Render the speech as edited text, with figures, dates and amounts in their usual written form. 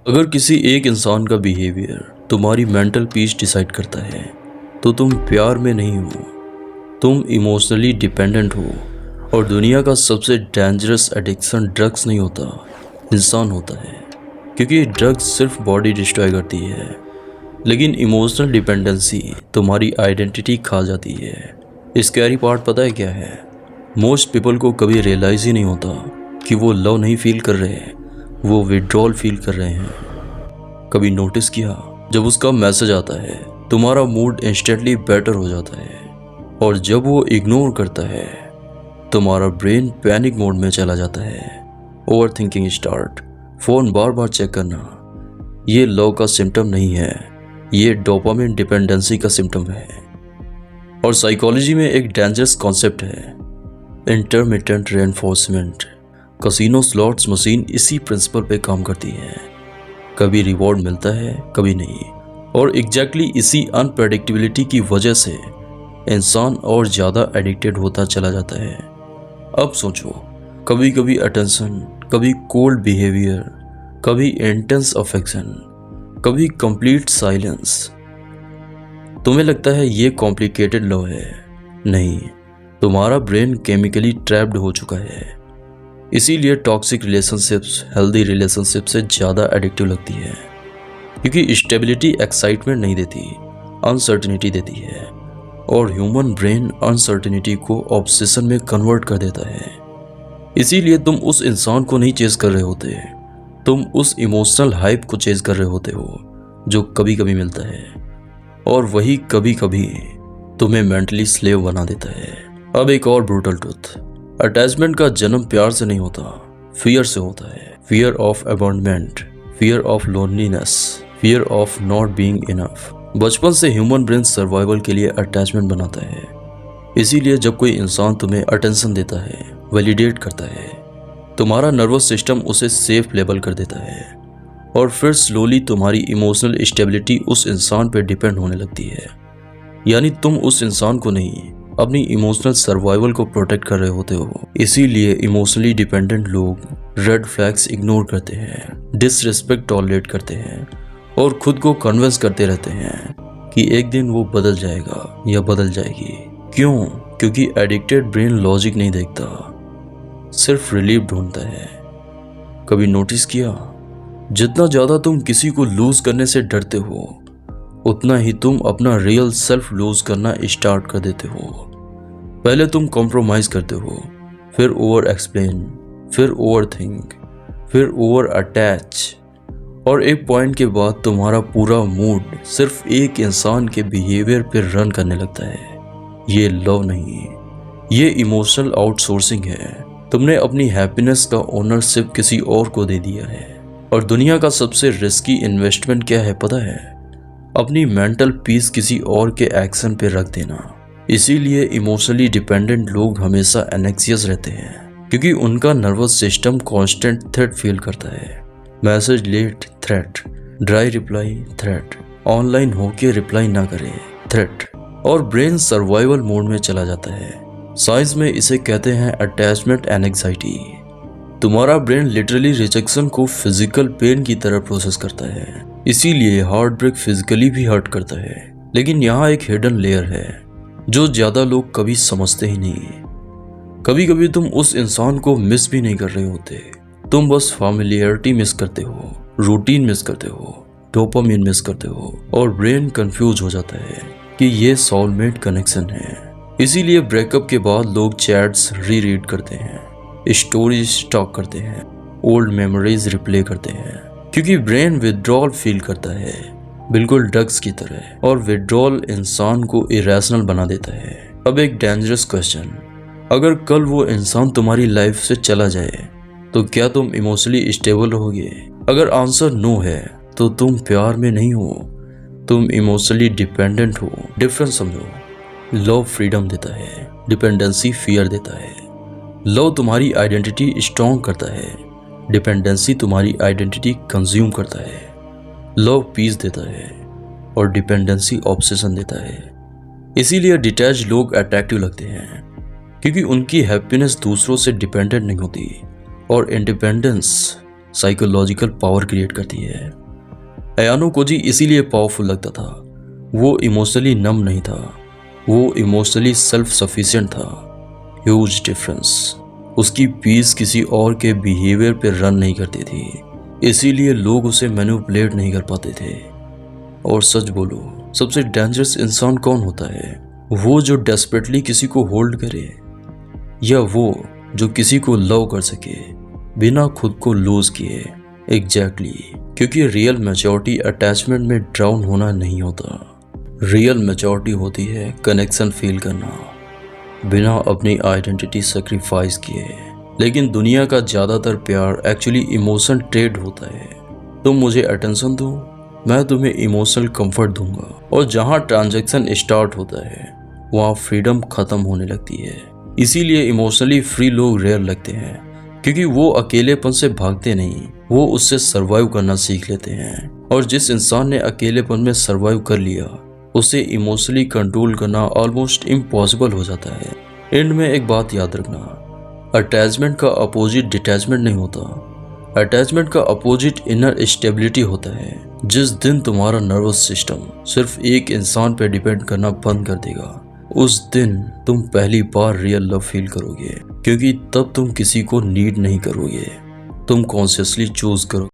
अगर किसी एक इंसान का बिहेवियर तुम्हारी मेंटल पीस डिसाइड करता है तो तुम प्यार में नहीं हो, तुम इमोशनली डिपेंडेंट हो। और दुनिया का सबसे डेंजरस एडिक्शन ड्रग्स नहीं होता, इंसान होता है। क्योंकि ड्रग्स सिर्फ बॉडी डिस्ट्रॉय करती है, लेकिन इमोशनल डिपेंडेंसी तुम्हारी आइडेंटिटी खा जाती है। स्कैरी पार्ट पता है क्या है? मोस्ट पीपल को कभी रियलाइज ही नहीं होता कि वो लव नहीं फील कर रहे हैं, वो विड्रॉल फील कर रहे हैं। कभी नोटिस किया, जब उसका मैसेज आता है तुम्हारा मूड इंस्टेंटली बेटर हो जाता है, और जब वो इग्नोर करता है तुम्हारा ब्रेन पैनिक मोड में चला जाता है। ओवर थिंकिंग स्टार्ट, फ़ोन बार बार चेक करना। ये लव का सिम्टम नहीं है, ये डोपामिन डिपेंडेंसी का सिम्टम है। और साइकोलॉजी में एक डेंजरस कॉन्सेप्ट है, intermittent reinforcement. Casino slots machine इसी प्रिंसिपल पे काम करती है। कभी रिवॉर्ड मिलता है, कभी नहीं। और एग्जैक्टली इसी अनप्रेडिक्टेबिलिटी की वजह से इंसान और ज़्यादा एडिक्टेड होता चला जाता है। अब सोचो, कभी कभी अटेंशन, कभी कोल्ड बिहेवियर, कभी इंटेंस अफेक्शन, कभी कंप्लीट साइलेंस। तुम्हें लगता है ये कॉम्प्लिकेटेड लव है? नहीं, तुम्हारा ब्रेन केमिकली ट्रैप्ड हो चुका है। इसीलिए टॉक्सिक रिलेशनशिप्स हेल्दी रिलेशनशिप से ज़्यादा एडिक्टिव लगती है, क्योंकि स्टेबिलिटी एक्साइटमेंट नहीं देती, अनसर्टेनिटी देती है। और ह्यूमन ब्रेन अनसर्टेनिटी को ऑब्सेशन में कन्वर्ट कर देता है। इसीलिए तुम उस इंसान को नहीं चेज कर रहे होते, तुम उस इमोशनल हाइप को चेज कर रहे होते हो जो कभी कभी मिलता है, और वही कभी कभी तुम्हें मेंटली स्लेव बना देता है। अब एक और ब्रूटल ट्रुथ, अटैचमेंट का जन्म प्यार से नहीं होता, फियर से होता है। Fear of abandonment, fear of loneliness, fear of not being enough. बचपन से ह्यूमन ब्रेन सर्वाइवल के लिए अटैचमेंट बनाता है। इसीलिए जब कोई इंसान तुम्हें अटेंशन देता है, वैलिडेट करता है, तुम्हारा नर्वस सिस्टम उसे सेफ लेबल कर देता है, और फिर स्लोली तुम्हारी इमोशनल स्टेबिलिटी उस इंसान पर डिपेंड होने लगती है। यानी तुम उस इंसान को नहीं, अपनी इमोशनल सर्वाइवल को प्रोटेक्ट कर रहे होते हो। इसीलिए इमोशनली डिपेंडेंट लोग रेड फ्लैग्स इग्नोर करते हैं, डिसरिस्पेक्ट टॉलरेट करते हैं, और खुद को कन्विंस करते रहते हैं कि एक दिन वो बदल जाएगा या बदल जाएगी। क्यों? क्योंकि एडिक्टेड ब्रेन लॉजिक नहीं देखता, सिर्फ रिलीफ ढूंढता है। कभी नोटिस किया, जितना ज़्यादा तुम किसी को लूज करने से डरते हो, उतना ही तुम अपना रियल सेल्फ लूज करना स्टार्ट कर देते हो। पहले तुम कॉम्प्रोमाइज करते हो, फिर ओवर एक्सप्लेन, फिर ओवर थिंक, फिर ओवर अटैच, और एक पॉइंट के बाद तुम्हारा पूरा मूड सिर्फ एक इंसान के बिहेवियर पर रन करने लगता है। ये लव नहीं, ये इमोशनल आउटसोर्सिंग है। तुमने अपनी हैप्पीनेस का ओनरशिप किसी और को दे दिया है। और दुनिया का सबसे रिस्की इन्वेस्टमेंट क्या है पता है? अपनी मेंटल पीस किसी और के एक्शन पे रख देना। इसीलिए इमोशनली डिपेंडेंट लोग हमेशा एनेक्सियस रहते हैं, क्योंकि उनका nervous system constant threat feel करता है। Message late, threat, dry reply, threat, online होके रिप्लाई ना करे, थ्रेट, और ब्रेन सर्वाइवल मोड में चला जाता है। साइंस में इसे कहते हैं अटैचमेंट एंजाइटी। तुम्हारा ब्रेन लिटरली रिजेक्शन को फिजिकल पेन की तरह प्रोसेस करता है। इसीलिए हार्ट ब्रेक फिजिकली भी हर्ट करता है। लेकिन यहाँ एक हिडन लेयर है जो ज्यादा लोग कभी समझते ही नहीं। कभी कभी तुम उस इंसान को मिस भी नहीं कर रहे होते, तुम बस फैमिलियरिटी मिस करते हो, रूटीन मिस करते हो, डोपामिन मिस करते हो, और ब्रेन कंफ्यूज हो जाता है कि ये सोलमेट कनेक्शन है। इसीलिए ब्रेकअप के बाद लोग चैट्स रीरीड करते हैं, स्टोरीज स्टॉक करते हैं, ओल्ड मेमोरीज रिप्ले करते हैं, क्योंकि ब्रेन विड्रॉल फील करता है, बिल्कुल ड्रग्स की तरह। और विड्रॉल इंसान को इरेशनल बना देता है। अब एक डेंजरस क्वेश्चन, अगर कल वो इंसान तुम्हारी लाइफ से चला जाए तो क्या तुम इमोशनली स्टेबल रहोगे? अगर आंसर नो है तो तुम प्यार में नहीं हो, तुम इमोशनली डिपेंडेंट हो। डिफरेंस समझो, लव फ्रीडम देता है, डिपेंडेंसी फियर देता है। लव तुम्हारी आइडेंटिटी स्ट्रॉन्ग करता है, डिपेंडेंसी तुम्हारी आइडेंटिटी कंज्यूम करता है। लव पीस देता है और डिपेंडेंसी ऑब्सेशन देता है। इसीलिए डिटैच लोग अट्रैक्टिव लगते हैं, क्योंकि उनकी हैप्पीनेस दूसरों से डिपेंडेंट नहीं होती, और इंडिपेंडेंस साइकोलॉजिकल पावर क्रिएट करती है। अयानो कोजी इसीलिए पावरफुल लगता था। वो इमोशनली नम नहीं था, वो इमोशनली सेल्फ सफिशिएंट था। Huge difference. उसकी पीस किसी और के बिहेवियर पे रन नहीं करती थी, इसीलिए लोग उसे मैनिपुलेट नहीं कर पाते थे। और सच बोलो, सबसे डेंजरस इंसान कौन होता है? वो जो डेस्परेटली किसी को होल्ड करे, या वो जो किसी को लव कर सके बिना खुद को लूज किए। एग्जैक्टली, क्योंकि रियल मैच्योरिटी अटैचमेंट में ड्राउन होना नहीं होता। रियल मैच्योरिटी होती है कनेक्शन फील करना बिना अपनी आइडेंटिटी सेक्रीफाइस किए। लेकिन दुनिया का ज़्यादातर प्यार एक्चुअली इमोशन ट्रेड होता है। तुम मुझे अटेंशन दो, मैं तुम्हें इमोशनल कंफर्ट दूंगा। और जहाँ ट्रांजैक्शन स्टार्ट होता है वहाँ फ्रीडम खत्म होने लगती है। इसीलिए इमोशनली फ्री लोग रेयर लगते हैं, क्योंकि वो अकेलेपन से भागते नहीं, वो उससे सरवाइव करना सीख लेते हैं। और जिस इंसान ने अकेलेपन में सरवाइव कर लिया, उसे इमोशनली कंट्रोल करना ऑलमोस्ट इम्पॉसिबल हो जाता है। एंड में एक बात याद रखना, अटैचमेंट का अपोजिट डिटैचमेंट नहीं होता। अटैचमेंट का अपोजिट इनर स्टेबिलिटी होता है। जिस दिन तुम्हारा नर्वस सिस्टम सिर्फ एक इंसान पे डिपेंड करना बंद कर देगा, उस दिन तुम पहली बार रियल लव फील करोगे, क्योंकि तब तुम किसी को नीड नहीं करोगे, तुम कॉन्शियसली चूज करोगे।